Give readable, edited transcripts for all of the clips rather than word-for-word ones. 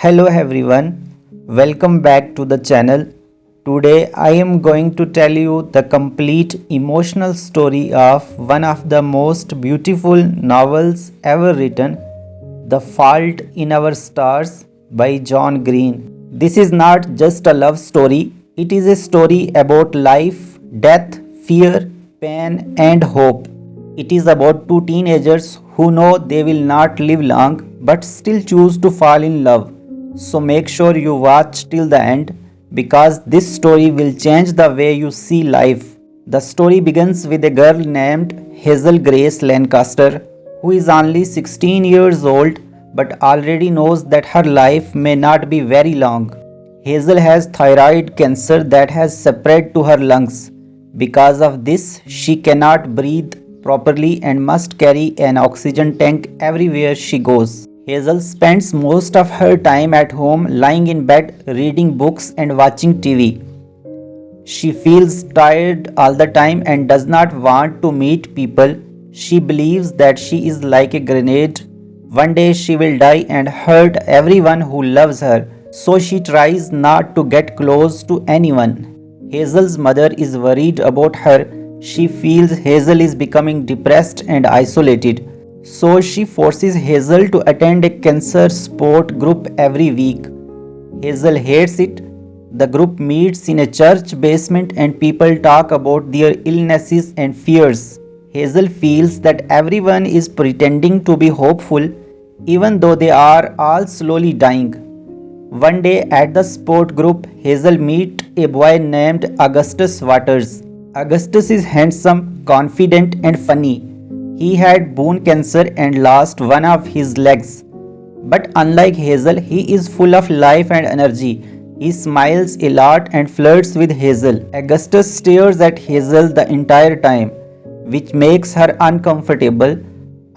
Hello everyone, welcome back to the channel. Today I am going to tell you the complete emotional story of one of the most beautiful novels ever written, The Fault in Our Stars by John Green. This is not just a love story, it is a story about life, death, fear, pain, and hope. It is about two teenagers who know they will not live long but still choose to fall in love. So make sure you watch till the end because this story will change the way you see life. The story begins with a girl named Hazel Grace Lancaster who is only 16 years old but already knows that her life may not be very long. Hazel has thyroid cancer that has spread to her lungs. Because of this, she cannot breathe properly and must carry an oxygen tank everywhere she goes. Hazel spends most of her time at home lying in bed, reading books and watching TV. She feels tired all the time and does not want to meet people. She believes that she is like a grenade. One day she will die and hurt everyone who loves her, so she tries not to get close to anyone. Hazel's mother is worried about her. She feels Hazel is becoming depressed and isolated. So she forces Hazel to attend a cancer sport group every week. Hazel hates it. The group meets in a church basement and people talk about their illnesses and fears. Hazel feels that everyone is pretending to be hopeful even though they are all slowly dying. One day at the sport group, Hazel meets a boy named Augustus Waters. Augustus is handsome, confident and funny. He had bone cancer and lost one of his legs. But unlike Hazel, he is full of life and energy. He smiles a lot and flirts with Hazel. Augustus stares at Hazel the entire time, which makes her uncomfortable.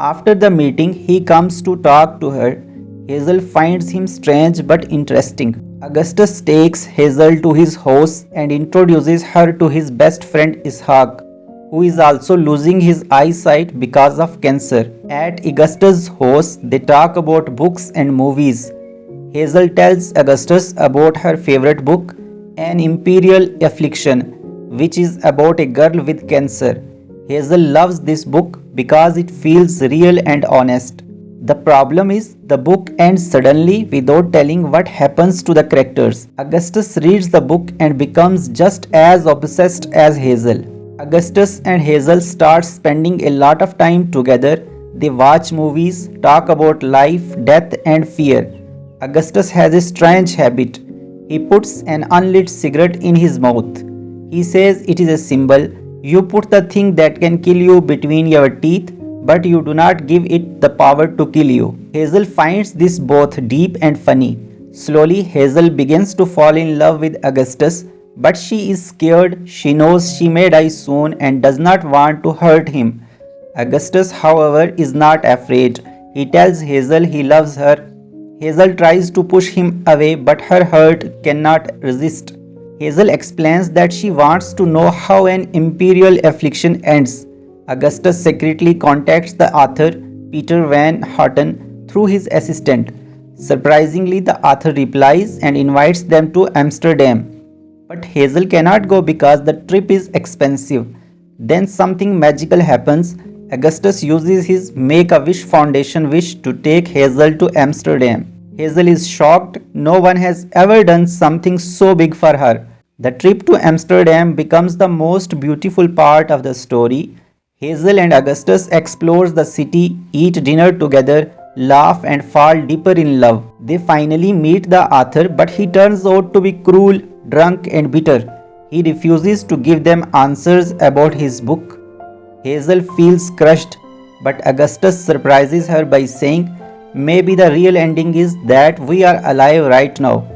After the meeting, he comes to talk to her. Hazel finds him strange but interesting. Augustus takes Hazel to his house and introduces her to his best friend Ishaq, who is also losing his eyesight because of cancer. At Augustus' house, they talk about books and movies. Hazel tells Augustus about her favorite book, An Imperial Affliction, which is about a girl with cancer. Hazel loves this book because it feels real and honest. The problem is, the book ends suddenly without telling what happens to the characters. Augustus reads the book and becomes just as obsessed as Hazel. Augustus and Hazel start spending a lot of time together. They watch movies, talk about life, death and fear. Augustus has a strange habit. He puts an unlit cigarette in his mouth. He says it is a symbol. You put the thing that can kill you between your teeth, but you do not give it the power to kill you. Hazel finds this both deep and funny. Slowly, Hazel begins to fall in love with Augustus, but she is scared. She knows she may die soon and does not want to hurt him. Augustus, however, is not afraid. He tells Hazel he loves her. Hazel tries to push him away, but her heart cannot resist. Hazel explains that she wants to know how an imperial affliction ends. Augustus secretly contacts the author, Peter Van Houten, through his assistant. Surprisingly, the author replies and invites them to Amsterdam. But Hazel cannot go because the trip is expensive. Then something magical happens. Augustus uses his Make-A-Wish Foundation wish to take Hazel to Amsterdam. Hazel is shocked. No one has ever done something so big for her. The trip to Amsterdam becomes the most beautiful part of the story. Hazel and Augustus explore the city, eat dinner together, laugh and fall deeper in love. They finally meet the author, but he turns out to be cruel, drunk and bitter. He refuses to give them answers about his book. Hazel feels crushed, but Augustus surprises her by saying, maybe the real ending is that we are alive right now.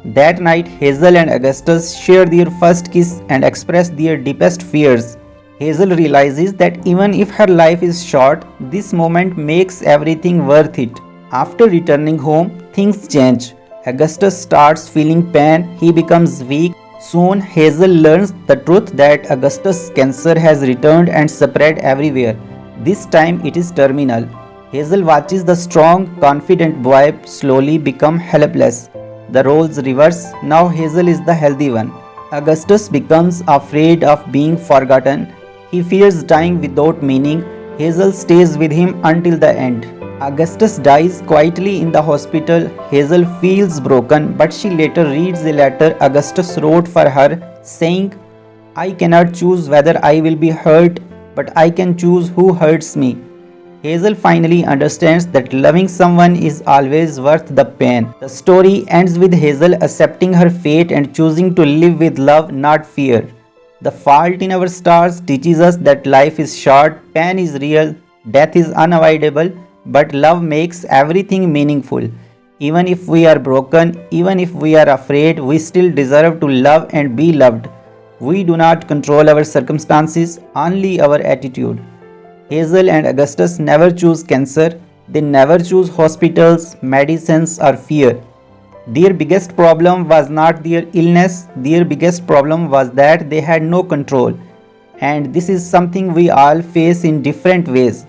That night, Hazel and Augustus share their first kiss and express their deepest fears. Hazel realizes that even if her life is short, this moment makes everything worth it. After returning home, things change. Augustus starts feeling pain. He becomes weak. Soon, Hazel learns the truth that Augustus' cancer has returned and spread everywhere. This time it is terminal. Hazel watches the strong, confident boy slowly become helpless. The roles reverse. Now Hazel is the healthy one. Augustus becomes afraid of being forgotten. He fears dying without meaning. Hazel stays with him until the end. Augustus dies quietly in the hospital. Hazel feels broken, but she later reads a letter Augustus wrote for her saying, I cannot choose whether I will be hurt, but I can choose who hurts me. Hazel finally understands that loving someone is always worth the pain. The story ends with Hazel accepting her fate and choosing to live with love, not fear. The fault in our stars teaches us that life is short, pain is real, death is unavoidable, but love makes everything meaningful. Even if we are broken, even if we are afraid, we still deserve to love and be loved. We do not control our circumstances, only our attitude. Hazel and Augustus never choose cancer, they never choose hospitals, medicines, or fear. Their biggest problem was not their illness, their biggest problem was that they had no control. And this is something we all face in different ways.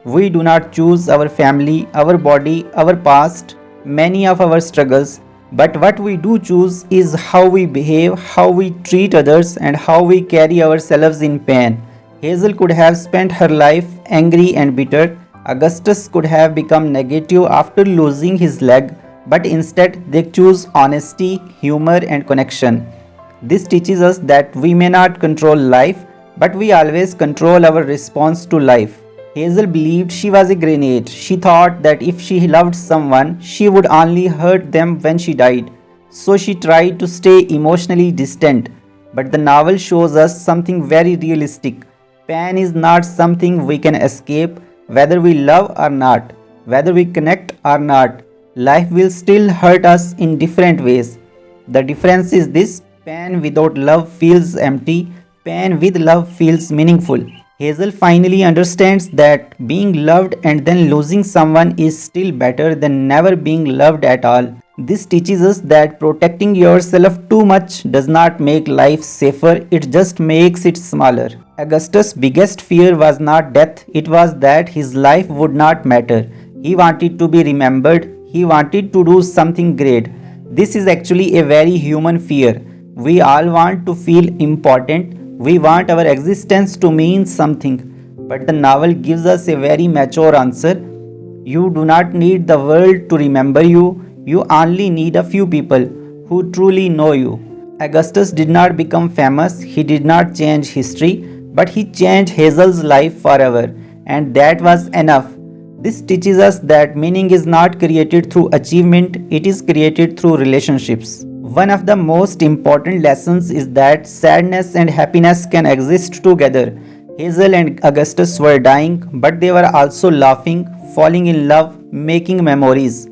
We do not choose our family, our body, our past, many of our struggles, but what we do choose is how we behave, how we treat others, and how we carry ourselves in pain. Hazel could have spent her life angry and bitter. Augustus could have become negative after losing his leg, but instead they choose honesty, humor, and connection. This teaches us that we may not control life, but we always control our response to life. Hazel believed she was a grenade. She thought that if she loved someone, she would only hurt them when she died. So she tried to stay emotionally distant. But the novel shows us something very realistic. Pain is not something we can escape, whether we love or not, whether we connect or not. Life will still hurt us in different ways. The difference is this: pain without love feels empty, pain with love feels meaningful. Hazel finally understands that being loved and then losing someone is still better than never being loved at all. This teaches us that protecting yourself too much does not make life safer, it just makes it smaller. Augustus' biggest fear was not death, it was that his life would not matter. He wanted to be remembered, he wanted to do something great. This is actually a very human fear. We all want to feel important, we want our existence to mean something. But the novel gives us a very mature answer. You do not need the world to remember you, you only need a few people who truly know you. Augustus did not become famous, he did not change history, but he changed Hazel's life forever, and that was enough. This teaches us that meaning is not created through achievement, it is created through relationships. One of the most important lessons is that sadness and happiness can exist together. Hazel and Augustus were dying, but they were also laughing, falling in love, making memories.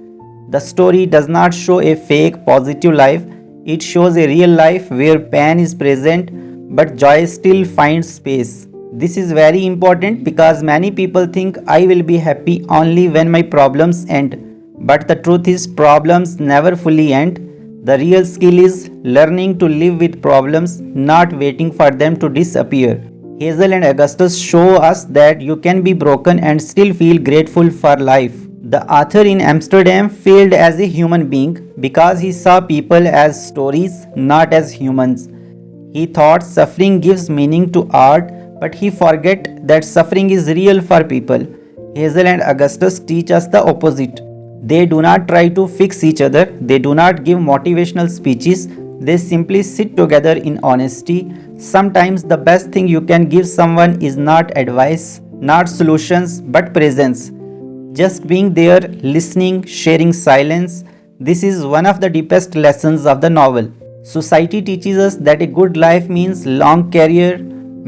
The story does not show a fake positive life, it shows a real life where pain is present but joy still finds space. This is very important because many people think I will be happy only when my problems end. But the truth is, problems never fully end. The real skill is learning to live with problems, not waiting for them to disappear. Hazel and Augustus show us that you can be broken and still feel grateful for life. The author in Amsterdam failed as a human being because he saw people as stories, not as humans. He thought suffering gives meaning to art, but he forget that suffering is real for people. Hazel and Augustus teach us the opposite. They do not try to fix each other, they do not give motivational speeches, they simply sit together in honesty. Sometimes the best thing you can give someone is not advice, not solutions, but presence. Just being there, listening, sharing silence. This is one of the deepest lessons of the novel. Society teaches us that a good life means long career,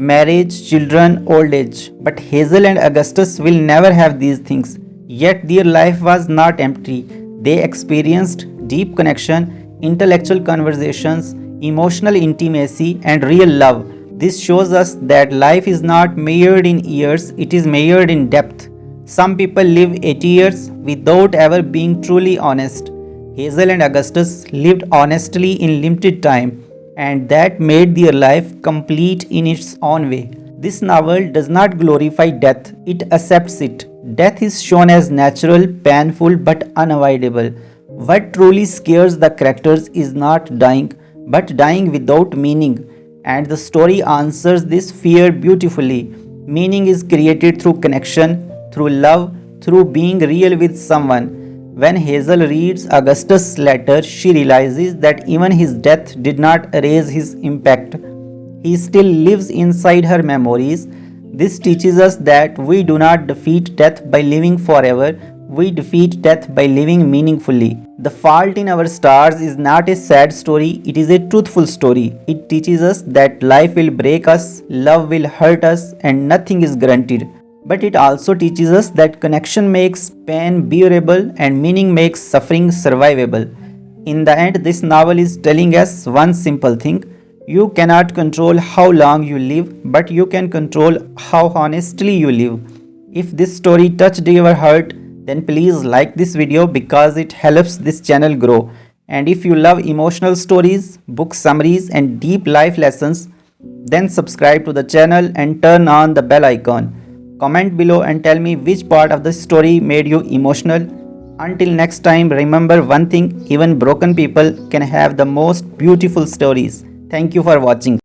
marriage, children, old age. But Hazel and Augustus will never have these things. Yet their life was not empty. They experienced deep connection, intellectual conversations, emotional intimacy, and real love. This shows us that life is not measured in years, it is measured in depth. Some people live 80 years without ever being truly honest. Hazel and Augustus lived honestly in limited time, and that made their life complete in its own way. This novel does not glorify death, it accepts it. Death is shown as natural, painful, but unavoidable. What truly scares the characters is not dying, but dying without meaning. And the story answers this fear beautifully. Meaning is created through connection, through love, through being real with someone. When Hazel reads Augustus' letter, she realizes that even his death did not erase his impact. He still lives inside her memories. This teaches us that we do not defeat death by living forever, we defeat death by living meaningfully. The Fault in Our Stars is not a sad story, it is a truthful story. It teaches us that life will break us, love will hurt us, and nothing is guaranteed. But it also teaches us that connection makes pain bearable and meaning makes suffering survivable. In the end, this novel is telling us one simple thing: you cannot control how long you live, but you can control how honestly you live. If this story touched your heart, then please like this video because it helps this channel grow. And if you love emotional stories, book summaries, and deep life lessons, then subscribe to the channel and turn on the bell icon. Comment below and tell me which part of the story made you emotional. Until next time, remember one thing: even broken people can have the most beautiful stories. Thank you for watching.